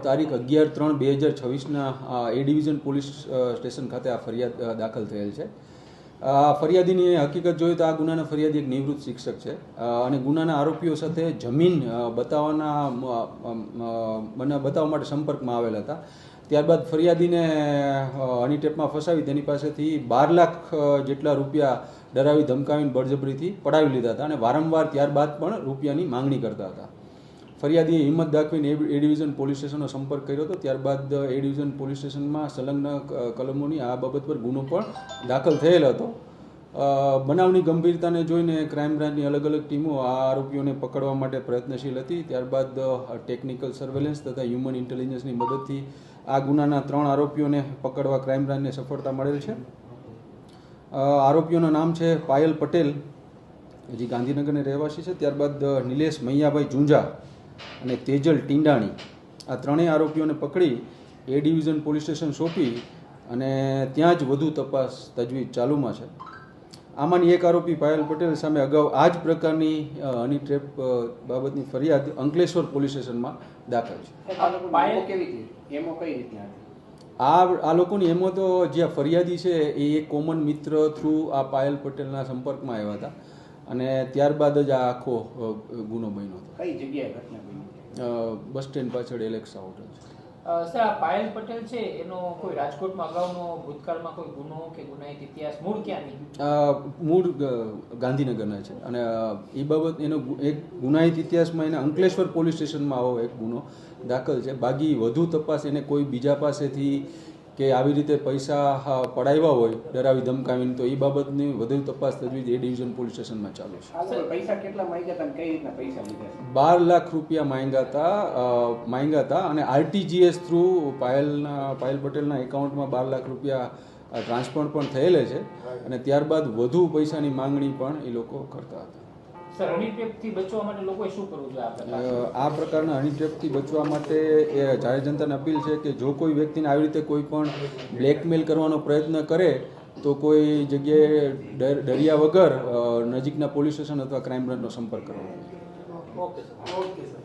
તારીખ 11/3/2026ના એ division police station ખાતે આ ફરિયાદ દાખલ થયેલ છે. ફરિયાદીની હકીકત જોઈએ તો આ ગુનાના ફરિયાદી એક નિવૃત્ત શિક્ષક છે અને ગુનાના આરોપીઓ સાથે જમીન બતાવવા માટે સંપર્કમાં આવેલા હતા. ત્યારબાદ ફરિયાદીને હની ટ્રેપમાં ફસાવી તેની પાસેથી 12 લાખ જેટલા રૂપિયા ડરાવી ધમકાવીને બળજબરીથી પડાવી લીધા હતા અને વારંવાર ત્યારબાદ પણ રૂપિયાની માંગણી કરતા હતા. ફરિયાદીએ હિંમત દાખવીને એ ડિવિઝન પોલીસ સ્ટેશનનો સંપર્ક કર્યો હતો. ત્યારબાદ એ ડિવિઝન પોલીસ સ્ટેશનમાં સંલગ્ન કલમોની આ બાબત પર ગુનો પણ દાખલ થયેલ હતો. બનાવની ગંભીરતાને જોઈને ક્રાઇમ બ્રાન્ચની અલગ અલગ ટીમો આ આરોપીઓને પકડવા માટે પ્રયત્નશીલ હતી. ત્યારબાદ ટેકનિકલ સર્વેલન્સ તથા હ્યુમન ઇન્ટેલિજન્સની મદદથી આ ગુનાના 3 આરોપીઓને પકડવા ક્રાઇમ બ્રાન્ચને સફળતા મળેલ છે. આરોપીઓનું નામ છે પાયલ પટેલ, જે ગાંધીનગરની રહેવાસી છે. ત્યારબાદ નિલેશ મૈયાભાઈ ઝુંઝા અને તેજલ ટીંડાણી, આ ત્રણેય આરોપીઓને પકડી એ ડિવિઝન પોલીસ સ્ટેશન સોંપી અને ત્યાં જ વધુ તપાસ તજવીજ ચાલુમાં છે. આમાંની એક આરોપી પાયલ પટેલ સામે અગાઉ આ જ પ્રકારની હની ટ્રેપ બાબતની ફરિયાદ અંકલેશ્વર પોલીસ સ્ટેશનમાં દાખલ છે. આ લોકોની એમો તો જે ફરિયાદી છે એ એક કોમન મિત્ર થ્રુ આ પાયલ પટેલના સંપર્કમાં આવ્યા હતા અને ત્યારબાદ જ આ આખો ગુનો બન્યો હતો. કઈ જગ્યાએ ઘટના બની? બસ સ્ટેન્ડ પાછળ એલેક્સા હોટલ છે. સર, આ પાયલ પટેલ છે એનો કોઈ રાજકોટમાં અગાઉનો ભૂતકાળમાં કોઈ ગુનો કે ગુનાહિત ઇતિહાસ મૂળ ક્યાંની? મૂળ ગાંધીનગરના છે અને એ બાબત એનો એક ગુનાહિત ઇતિહાસમાં એના અંકલેશ્વર પોલીસ સ્ટેશનમાં આવો એક ગુનો દાખલ છે. બાકી વધુ તપાસ એને કોઈ બીજા પાસેથી કે આવી રીતે પૈસા પડાવ્યા હોય ડરાવી ધમકાવીને, તો એ બાબતની વધુ તપાસ તજવીજ એ ડિવિઝન પોલીસ સ્ટેશનમાં ચાલુ છે. પૈસા કેટલા માંગ્યા હતા અને કઈ રીતના પૈસા લીધા? 12 લાખ રૂપિયા માંગ્યા હતા અને આરટીજીએસ થ્રુ પાયલ પટેલના એકાઉન્ટમાં 12 લાખ રૂપિયા ટ્રાન્સફર પણ થયેલે છે અને ત્યારબાદ વધુ પૈસાની માંગણી પણ એ લોકો કરતા હતા. સર, હની ટ્રેપથી બચવા માટે લોકોએ શું કરવું જોઈએ? આ પ્રકારના હની ટ્રેપથી બચવા માટે એ જાહેર જનતાને અપીલ છે કે જો કોઈ વ્યક્તિને આવી રીતે કોઈ પણ બ્લેકમેલ કરવાનો પ્રયત્ન કરે તો કોઈ જગ્યાએ ડર્યા વગર નજીકના પોલીસ સ્ટેશન અથવા ક્રાઇમ બ્રાન્ચનો સંપર્ક કરવો. Okay sir.